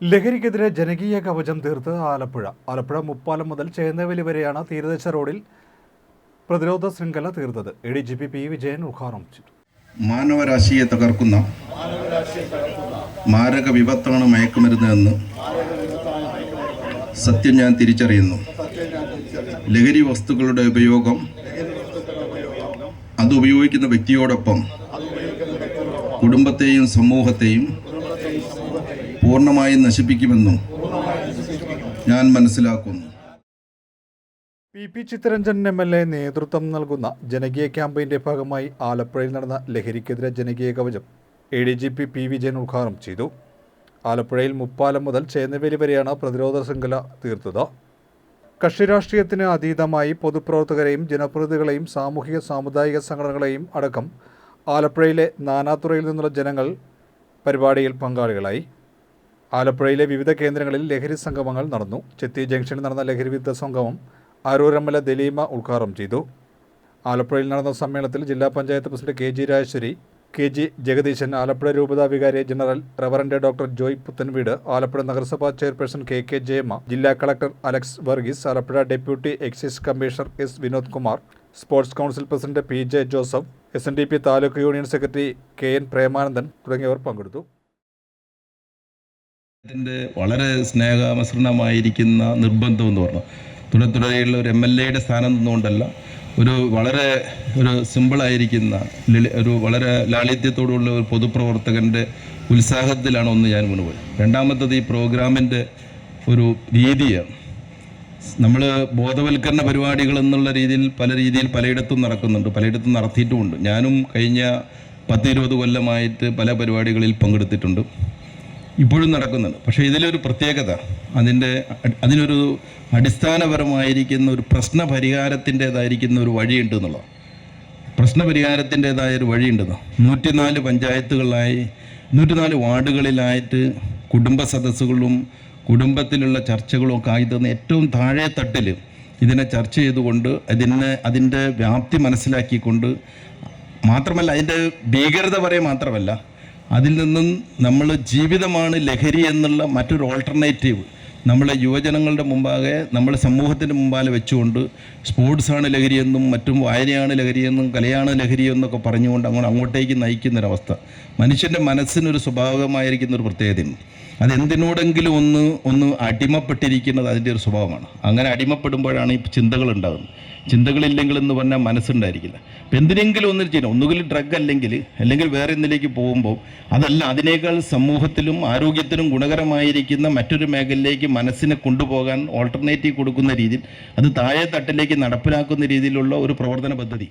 ലഹരിക്കെതിരെ ജനകീയ കവചം തീർത്ത് ആലപ്പുഴ മുപ്പാലം മുതൽ ചേന്നവേലി വരെയാണ് തീരദേശ റോഡിൽ പ്രതിരോധ ശൃംഖല തീർത്തത്. ADGP P. വിജയൻ ഉദ്ഘാടനം ചെയ്തു. മാനവരാശിയെ തകർക്കുന്ന മാരക വിപത്താണ് മയക്കുമരുന്ന് എന്ന് സത്യം ഞാൻ തിരിച്ചറിയുന്നു. ലഹരി വസ്തുക്കളുടെ ഉപയോഗം അത് ഉപയോഗിക്കുന്ന വ്യക്തിയോടൊപ്പം കുടുംബത്തെയും സമൂഹത്തെയും പൂർണ്ണമായും നശിപ്പിക്കുമെന്നും ഞാൻ മനസ്സിലാക്കുന്നു. PP ചിത്തരഞ്ജൻ MLA നേതൃത്വം നൽകുന്ന ജനകീയ ക്യാമ്പയിന്റെ ഭാഗമായി ആലപ്പുഴയിൽ നടന്ന ലഹരിക്കെതിരെ ജനകീയ കവചം ADGP P. വിജയൻ ഉദ്ഘാടനം ചെയ്തു. ആലപ്പുഴയിൽ മുപ്പാലം മുതൽ ചേന്നവേലി വരെയാണ് പ്രതിരോധ ശൃംഖല തീർത്തത്. കക്ഷി രാഷ്ട്രീയത്തിന് അതീതമായി പൊതുപ്രവർത്തകരെയും ജനപ്രതിനിധികളെയും സാമൂഹിക സാമുദായിക സംഘടനകളെയും അടക്കം ആലപ്പുഴയിലെ നാനാതുറയിൽ നിന്നുള്ള ജനങ്ങൾ പരിപാടിയിൽ പങ്കാളികളായി. ആലപ്പുഴയിലെ വിവിധ കേന്ദ്രങ്ങളിൽ ലഹരി സംഗമങ്ങൾ നടന്നു. ചെത്തി ജംഗ്ഷനിൽ നടന്ന ലഹരി വിരുദ്ധ സംഗമം അരൂർ MLA ദലീമ ഉദ്ഘാടനം ചെയ്തു. ആലപ്പുഴയിൽ നടന്ന സമ്മേളനത്തിൽ ജില്ലാ panchayat president KG Rajeshwari, KG Jagadeesan, Alappuzha രൂപതാ വികാരി general reverend doctor Joy Puthenveedu, Alappuzha നഗരസഭാ ചെയർപേഴ്സൺ KK ജയമ്മ, ജില്ലാ collector Alex Varghese, Alappuzha deputy excise commissioner S. Vinod Kumar, sports council president PJ Joseph, SNDP taluk union secretary KN Premanandan തുടങ്ങിയവർ പങ്കെടുത്തു. വളരെ സ്നേഹമസൃണമായിരിക്കുന്ന നിർബന്ധം എന്ന് പറഞ്ഞു തുടരെയുള്ള ഒരു MLA സ്ഥാനം നിന്നുകൊണ്ടല്ല, വളരെ സിമ്പിളായിരിക്കുന്ന വളരെ ലാളിത്യത്തോടുള്ള ഒരു പൊതുപ്രവർത്തകൻ്റെ ഉത്സാഹത്തിലാണ് ഞാൻ മുൻപോട്ട്. രണ്ടാമത്തത് ഈ പ്രോഗ്രാമിൻ്റെ ഒരു രീതിയാണ്. നമ്മൾ ബോധവൽക്കരണ പരിപാടികൾ എന്നുള്ള രീതിയിൽ പലയിടത്തും നടക്കുന്നുണ്ട്, പലയിടത്തും നടത്തിയിട്ടുമുണ്ട്. ഞാനും കഴിഞ്ഞ 10-20 കൊല്ലമായിട്ട് പല പരിപാടികളിൽ പങ്കെടുത്തിട്ടുണ്ട്, ഇപ്പോഴും നടക്കുന്നുണ്ട്. പക്ഷേ ഇതിലൊരു പ്രത്യേകത, അതിനൊരു അടിസ്ഥാനപരമായിരിക്കുന്ന ഒരു പ്രശ്നപരിഹാരത്തിൻ്റേതായിരിക്കുന്ന ഒരു വഴിയുണ്ട് എന്നുള്ളത്. പ്രശ്നപരിഹാരത്തിൻ്റേതായ ഒരു വഴിയുണ്ടെന്ന് 104 പഞ്ചായത്തുകളിലായി 104 വാർഡുകളിലായിട്ട് കുടുംബ സദസ്സുകളും കുടുംബത്തിലുള്ള ചർച്ചകളും ഒക്കെ ആയി തന്ന ഏറ്റവും താഴെ തട്ടിൽ ഇതിനെ ചർച്ച ചെയ്തുകൊണ്ട് അതിൻ്റെ വ്യാപ്തി മനസ്സിലാക്കിക്കൊണ്ട് മാത്രമല്ല, അതിൻ്റെ ഭീകരത പറയുക മാത്രമല്ല, അതിൽ നിന്നും നമ്മൾ ജീവിതമാണ് ലഹരി എന്നുള്ള മറ്റൊരു ഓൾട്ടർനേറ്റീവ് നമ്മളെ യുവജനങ്ങളുടെ മുമ്പാകെ, നമ്മളെ സമൂഹത്തിൻ്റെ മുമ്പാകെ വെച്ചുകൊണ്ട് സ്പോർട്സാണ് ലഹരിയെന്നും മറ്റും വായനയാണ് ലഹരിയെന്നും കലയാണ് ലഹരിയെന്നൊക്കെ പറഞ്ഞുകൊണ്ട് അങ്ങോട്ടേക്ക് നയിക്കുന്നൊരവസ്ഥ മനുഷ്യൻ്റെ മനസ്സിനൊരു സ്വഭാവമായിരിക്കുന്ന ഒരു പ്രത്യേകതയുണ്ട്. അതെന്തിനോടെങ്കിലും ഒന്ന് അടിമപ്പെട്ടിരിക്കുന്നത് അതിൻ്റെ ഒരു സ്വഭാവമാണ്. അങ്ങനെ അടിമപ്പെടുമ്പോഴാണ് ഈ ചിന്തകൾ ഉണ്ടാകുന്നത്. ചിന്തകളില്ലെങ്കിൽ എന്ന് പറഞ്ഞാൽ മനസ്സുണ്ടായിരിക്കില്ല. അപ്പം എന്തിനെങ്കിലും ഒന്നിൽ ചെയ്യണം, ഒന്നുകിൽ ഡ്രഗ് അല്ലെങ്കിൽ വേറെ എന്തിലേക്ക് പോകുമ്പോൾ അതല്ല, അതിനേക്കാൾ സമൂഹത്തിലും ആരോഗ്യത്തിനും ഗുണകരമായിരിക്കുന്ന മറ്റൊരു മേഖലയിലേക്ക് മനസ്സിനെ കൊണ്ടുപോകാൻ ഓൾട്ടർനേറ്റീവ് കൊടുക്കുന്ന രീതിയിൽ അത് താഴെ തട്ടിലേക്ക് നടപ്പിലാക്കുന്ന രീതിയിലുള്ള ഒരു പ്രവർത്തന പദ്ധതി